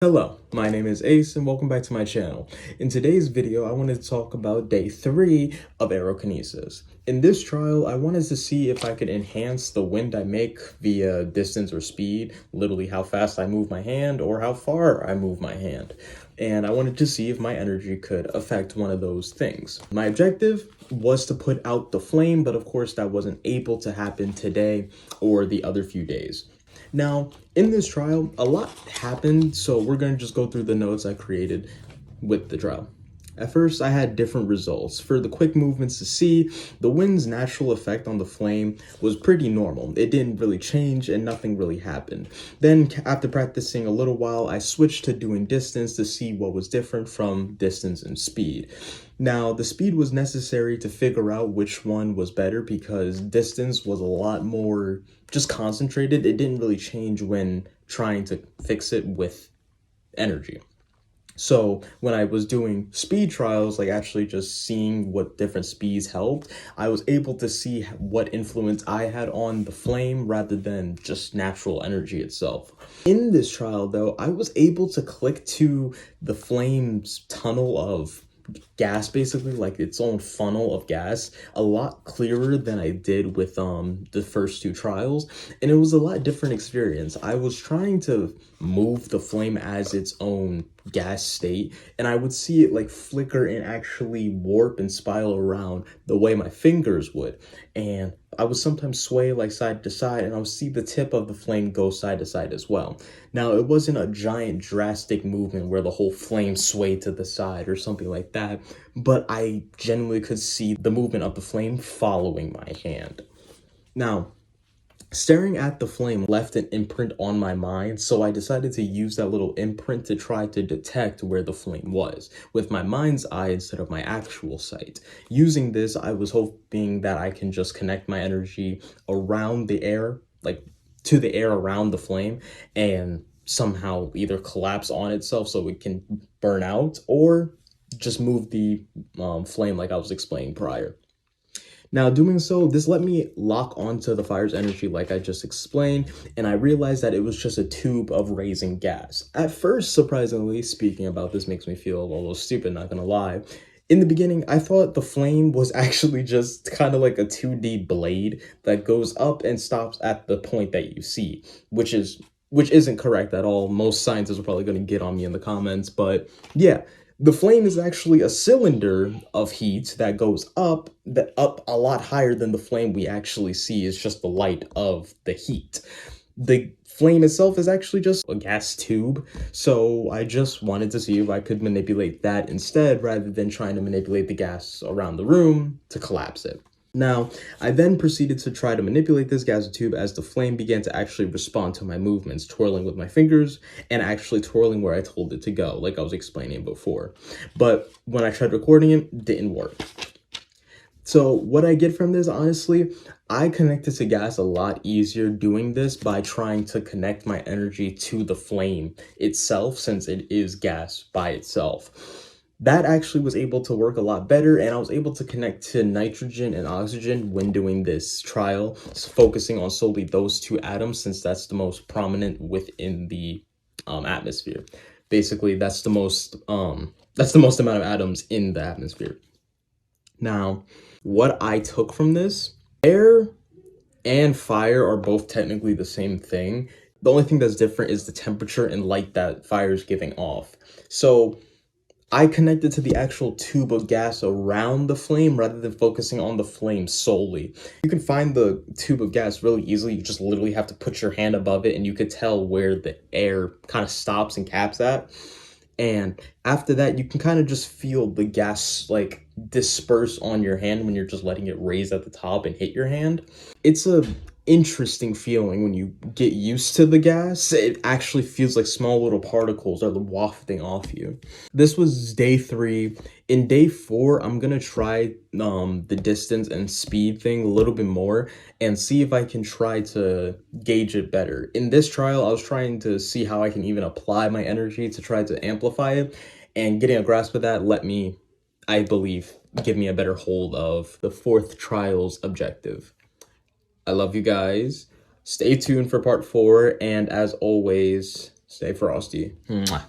Hello, my name is Ace and welcome back to my channel. In today's video, I wanted to talk about day 3 of Aerokinesis. In this trial, I wanted to see if I could enhance the wind I make via distance or speed, literally how fast I move my hand or how far I move my hand. And I wanted to see if my energy could affect one of those things. My objective was to put out the flame, but of course that wasn't able to happen today or the other few days. Now, in this trial, a lot happened, so we're going to just go through the notes I created with the trial. At first, I had different results. For the quick movements to see, the wind's natural effect on the flame was pretty normal. It didn't really change and nothing really happened. Then, after practicing a little while, I switched to doing distance to see what was different from distance and speed. Now, the speed was necessary to figure out which one was better because distance was a lot more just concentrated. It didn't really change when trying to fix it with energy. So when I was doing speed trials, like actually just seeing what different speeds helped, I was able to see what influence I had on the flame rather than just natural energy itself. In this trial though, I was able to click to the flame's tunnel of gas, basically like its own funnel of gas, a lot clearer than I did with the first two trials, and it was a lot different experience. I was trying to move the flame as its own gas state, and I would see it like flicker and actually warp and spiral around the way my fingers would, and I would sometimes sway like side to side, and I would see the tip of the flame go side to side as well. Now, it wasn't a giant drastic movement where the whole flame swayed to the side or something like that, but I genuinely could see the movement of the flame following my hand. Now, staring at the flame left an imprint on my mind, so I decided to use that little imprint to try to detect where the flame was, with my mind's eye instead of my actual sight. Using this, I was hoping that I can just connect my energy around the air, like to the air around the flame, and somehow either collapse on itself so it can burn out, or just move the flame like I was explaining prior. Now, doing so, this let me lock onto the fire's energy like I just explained, and I realized that it was just a tube of raising gas. At first, surprisingly, speaking about this makes me feel a little stupid, not gonna lie. In the beginning, I thought the flame was actually just kind of like a 2D blade that goes up and stops at the point that you see, which isn't correct at all. Most scientists are probably going to get on me in the comments, but yeah. The flame is actually a cylinder of heat that goes up a lot higher than the flame we actually see. Is just the light of the heat. The flame itself is actually just a gas tube, so I just wanted to see if I could manipulate that instead rather than trying to manipulate the gas around the room to collapse it. Now, I then proceeded to try to manipulate this gas tube as the flame began to actually respond to my movements, twirling with my fingers and actually twirling where I told it to go, like I was explaining before. But when I tried recording it didn't work. So what I get from this, honestly, I connected to gas a lot easier doing this by trying to connect my energy to the flame itself, since it is gas by itself. That actually was able to work a lot better, and I was able to connect to nitrogen and oxygen when doing this trial, focusing on solely those two atoms since that's the most prominent within the atmosphere. Basically, that's the most amount of atoms in the atmosphere. Now, what I took from this, air and fire are both technically the same thing. The only thing that's different is the temperature and light that fire is giving off. So I connected to the actual tube of gas around the flame rather than focusing on the flame solely. You can find the tube of gas really easily. You just literally have to put your hand above it and you could tell where the air kind of stops and caps at. And after that, you can kind of just feel the gas like disperse on your hand when you're just letting it raise at the top and hit your hand. It's a interesting feeling when you get used to the gas. It actually feels like small little particles are wafting off you. This was day 3. In day 4, I'm gonna try the distance and speed thing a little bit more and see if I can try to gauge it better. In this trial, I was trying to see how I can even apply my energy to try to amplify it, and getting a grasp of that let me, I believe, give me a better hold of the 4th trial's objective. I love you guys. Stay tuned for part 4, and as always, Stay frosty. Mwah.